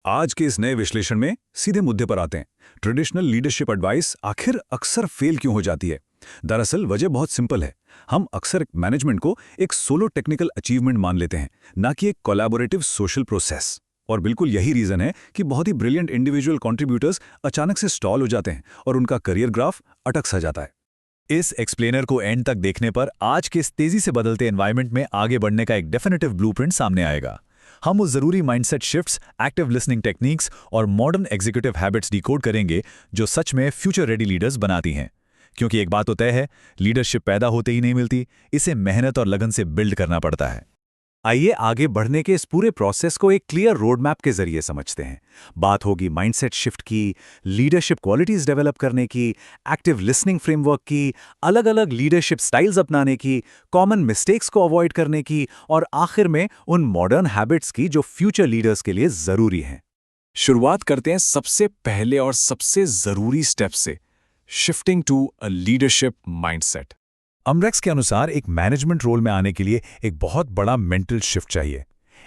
आज के इस नए विश्लेषण में सीधे मुद्दे पर आते हैं। ट्रेडिशनल लीडरशिप एडवाइस आखिर अक्सर फेल क्यों हो जाती है? दरअसल वजह बहुत सिंपल है। हम अक्सर मैनेजमेंट को एक सोलो टेक्निकल अचीवमेंट मान लेते हैं, ना कि एक कोलैबोरेटिव सोशल प्रोसेस। और बिल्कुल यही रीजन है कि बहुत ही ब्रिलियंट इंडिविजुअल कंट्रीब्यूटर्स अचानक से स्टॉल हो जाते हैं और उनका करियर ग्राफ अटक सा जाता है। इस एक्सप्लेनर को एंड तक देखने पर आज के इस तेजी से बदलते एनवायरनमेंट में आगे बढ़ने का एक डेफिनेटिव ब्लूप्रिंट सामने आएगा। हम उस जरूरी mindset shifts, active listening techniques और मॉडर्न एग्जीक्यूटिव हैबिट्स डिकोड करेंगे जो सच में फ्यूचर रेडी लीडर्स बनाती हैं। क्योंकि एक बात तो तय है, लीडरशिप पैदा होते ही नहीं मिलती, इसे मेहनत और लगन से बिल्ड करना पड़ता है। आइए आगे बढ़ने के इस पूरे प्रोसेस को एक क्लियर रोड मैप के जरिए समझते हैं। बात होगी माइंडसेट शिफ्ट की, लीडरशिप क्वालिटीज डेवलप करने की, एक्टिव लिसनिंग फ्रेमवर्क की, अलग अलग लीडरशिप स्टाइल्स अपनाने की, कॉमन मिस्टेक्स को अवॉइड करने की और आखिर में उन मॉडर्न हैबिट्स की जो फ्यूचर लीडर्स के लिए जरूरी हैं। शुरुआत करते हैं सबसे पहले और सबसे जरूरी स्टेप से, shifting to a leadership mindset. अमरेक्स के अनुसार एक मैनेजमेंट रोल में आने के लिए एक बहुत बड़ा मेंटल शिफ्ट चाहिए।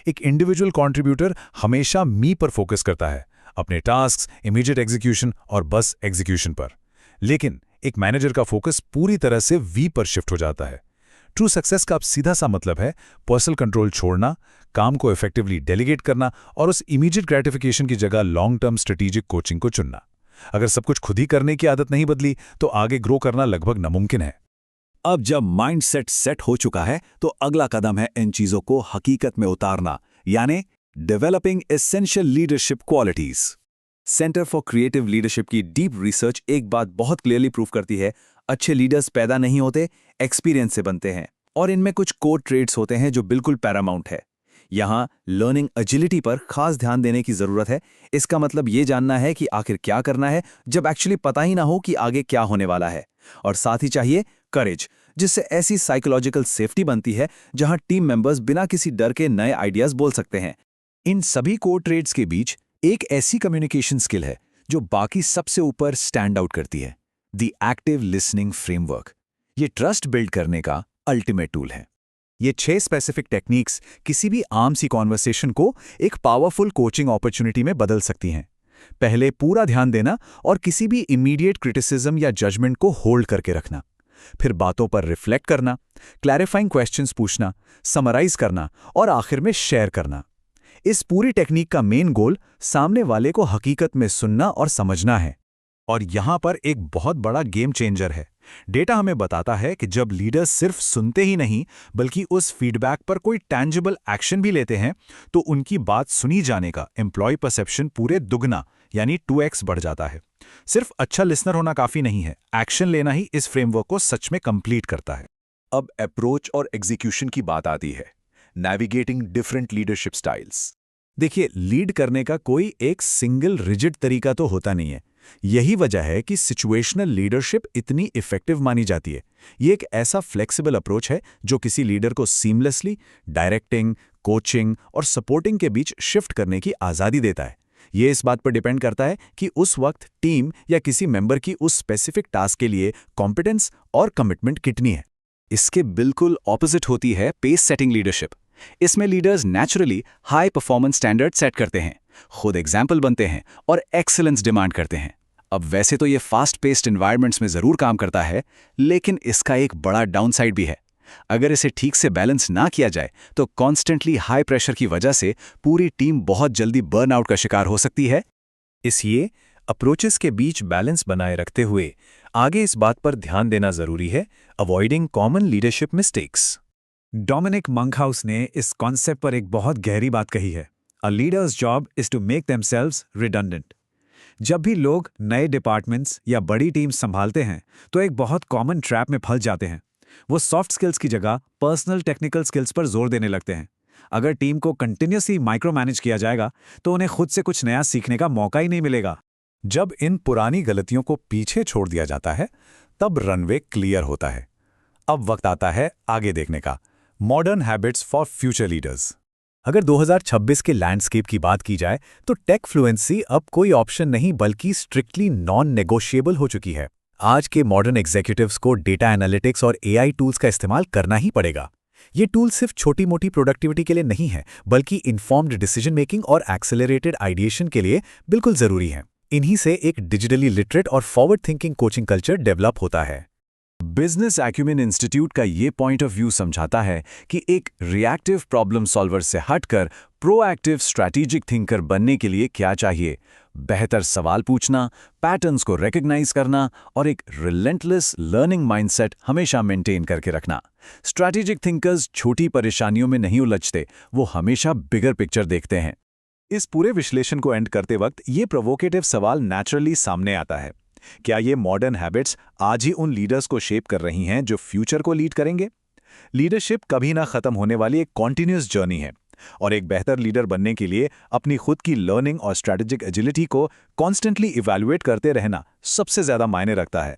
एक इंडिविजुअल कंट्रीब्यूटर हमेशा मी पर फोकस करता है, अपने टास्क्स, इमीडिएट एग्जीक्यूशन और बस एग्जीक्यूशन पर। लेकिन एक मैनेजर का फोकस पूरी तरह से वी पर शिफ्ट हो जाता है। ट्रू सक्सेस का अब सीधा सा मतलब है पर्सनल कंट्रोल छोड़ना, काम को इफेक्टिवली डेलीगेट करना और उस इमीडिएट ग्रेटिफिकेशन की जगह लॉन्ग टर्म स्ट्रेटेजिक कोचिंग को चुनना। अगर सब कुछ खुद ही करने की आदत नहीं बदली तो आगे ग्रो करना लगभग नामुमकिन है। अब जब माइंडसेट सेट हो चुका है तो अगला कदम है इन चीजों को हकीकत में उतारना, यानी developing essential leadership qualities. Centre for creative leadership की डीप रिसर्च एक बात बहुत क्लियरली प्रूव करती है, अच्छे लीडर्स पैदा नहीं होते, एक्सपीरियंस से बनते हैं। और इनमें कुछ कोर ट्रेड्स होते हैं जो बिल्कुल पैरामाउंट है। यहाँ लर्निंग एजिलिटी पर खास ध्यान देने की जरूरत है। इसका मतलब ये जानना है कि आखिर क्या करना है जब एक्चुअली पता ही ना हो कि आगे क्या होने वाला है। और साथ ही चाहिए करेज, जिससे ऐसी साइकोलॉजिकल सेफ्टी बनती है जहां टीम मेंबर्स बिना किसी डर के नए आइडियाज बोल सकते हैं। इन सभी कोर ट्रेड्स के बीच एक ऐसी कम्युनिकेशन स्किल है जो बाकी सबसे ऊपर स्टैंड आउट करती है, द एक्टिव लिसनिंग फ्रेमवर्क। ये ट्रस्ट बिल्ड करने का अल्टीमेट टूल है। ये 6 स्पेसिफिक टेक्निक्स किसी भी आम सी कॉन्वर्सेशन को एक पावरफुल कोचिंग अपॉर्चुनिटी में बदल सकती हैं। पहले पूरा ध्यान देना और किसी भी इमीडिएट क्रिटिसिज्म या जजमेंट को होल्ड करके रखना। फिर बातों पर रिफ्लेक्ट करना, क्लैरिफाइंग क्वेश्चंस पूछना, समराइज करना और आखिर में शेयर करना। इस पूरी टेक्निक का मेन गोल सामने वाले को हकीकत में सुनना और समझना है। और यहां पर एक बहुत बड़ा गेम चेंजर है। डेटा हमें बताता है कि जब लीडर्स सिर्फ सुनते ही नहीं बल्कि उस फीडबैक पर कोई टैंजिबल एक्शन भी लेते हैं तो उनकी बात सुनी जाने का एम्प्लॉय परसेप्शन पूरे दुगना यानी 2x बढ़ जाता है। सिर्फ अच्छा लिसनर होना काफी नहीं है, एक्शन लेना ही इस फ्रेमवर्क को सच में कंप्लीट करता है। अब अप्रोच और एग्जीक्यूशन की बात आती है, नेविगेटिंग डिफरेंट लीडरशिप स्टाइल्स। देखिए, लीड करने का कोई एक सिंगल रिजिड तरीका तो होता नहीं है। यही वजह है कि सिचुएशनल लीडरशिप इतनी इफेक्टिव मानी जाती है। ये एक ऐसा फ्लेक्सिबल अप्रोच है जो किसी लीडर को सीमलेसली डायरेक्टिंग, कोचिंग और सपोर्टिंग के बीच शिफ्ट करने की आज़ादी देता है। ये इस बात पर डिपेंड करता है कि उस वक्त टीम या किसी मेंबर की उस स्पेसिफिक टास्क के लिए कॉम्पिटेंस और कमिटमेंट कितनी है। इसके बिल्कुल ऑपोजिट होती है पेस सेटिंग लीडरशिप। इसमें leaders naturally high performance standard set करते हैं, खुद एग्जाम्पल बनते हैं और एक्सीलेंस डिमांड करते हैं। अब वैसे तो ये फास्ट पेस्ड एनवायरनमेंट्स में जरूर काम करता है, लेकिन इसका एक बड़ा डाउनसाइड भी है। अगर इसे ठीक से बैलेंस ना किया जाए तो कॉन्स्टेंटली हाई प्रेशर की वजह से पूरी टीम बहुत जल्दी बर्नआउट का शिकार हो सकती है। इसलिए अप्रोचेस के बीच बैलेंस बनाए रखते हुए आगे इस बात पर ध्यान देना जरूरी है, avoiding common leadership mistakes. Dominic Monkhouse ने इस कॉन्सेप्ट पर एक बहुत गहरी बात कही है, a leader's job is to make themselves redundant. जब भी लोग नए डिपार्टमेंट्स या बड़ी टीम्स संभालते हैं तो एक बहुत कॉमन ट्रैप में फंस जाते हैं। वो सॉफ्ट स्किल्स की जगह पर्सनल टेक्निकल स्किल्स पर जोर देने लगते हैं। अगर टीम को कंटिन्यूसली माइक्रो मैनेज किया जाएगा तो उन्हें खुद से कुछ नया सीखने का मौका ही नहीं मिलेगा। जब इन पुरानी गलतियों को पीछे छोड़ दिया जाता है तब रनवे क्लियर होता है। अब वक्त आता है आगे देखने का, modern habits for future leaders. अगर 2026 के लैंडस्केप की बात की जाए तो टेक फ्लुएंसी अब कोई ऑप्शन नहीं बल्कि स्ट्रिक्टली नॉन नेगोशिएबल हो चुकी है। आज के मॉडर्न एग्जीक्यूटिव्स को डेटा एनालिटिक्स और एआई टूल्स का इस्तेमाल करना ही पड़ेगा। ये टूल सिर्फ छोटी मोटी प्रोडक्टिविटी के लिए नहीं है, बल्कि इन्फॉर्म्ड डिसीजन मेकिंग और एक्सेलरेटेड आइडिएशन के लिए बिल्कुल ज़रूरी है। इन्हीं से एक डिजिटली लिटरेट और forward thinking coaching culture develop होता है। बिजनेस एक्यूमेन इंस्टीट्यूट का ये पॉइंट ऑफ व्यू समझाता है कि एक रिएक्टिव प्रॉब्लम सॉल्वर से हटकर प्रोएक्टिव स्ट्रैटेजिक थिंकर बनने के लिए क्या चाहिए। बेहतर सवाल पूछना, पैटर्न्स को रिकॉग्नाइज करना और एक रिलेंटलेस लर्निंग माइंडसेट हमेशा मेंटेन करके रखना। स्ट्रैटेजिक थिंकर्स छोटी परेशानियों में नहीं उलझते, वो हमेशा बिगर पिक्चर देखते हैं। इस पूरे विश्लेषण को एंड करते वक्त ये प्रोवोकेटिव सवाल नेचुरली सामने आता है। क्या ये मॉडर्न हैबिट्स आज ही उन लीडर्स को शेप कर रही हैं जो फ्यूचर को लीड करेंगे? लीडरशिप कभी ना खत्म होने वाली एक कॉन्टिन्यूस जर्नी है, और एक बेहतर लीडर बनने के लिए अपनी खुद की लर्निंग और स्ट्रैटेजिक एजिलिटी को कॉन्स्टेंटली इवैल्यूएट करते रहना सबसे ज्यादा मायने रखता है।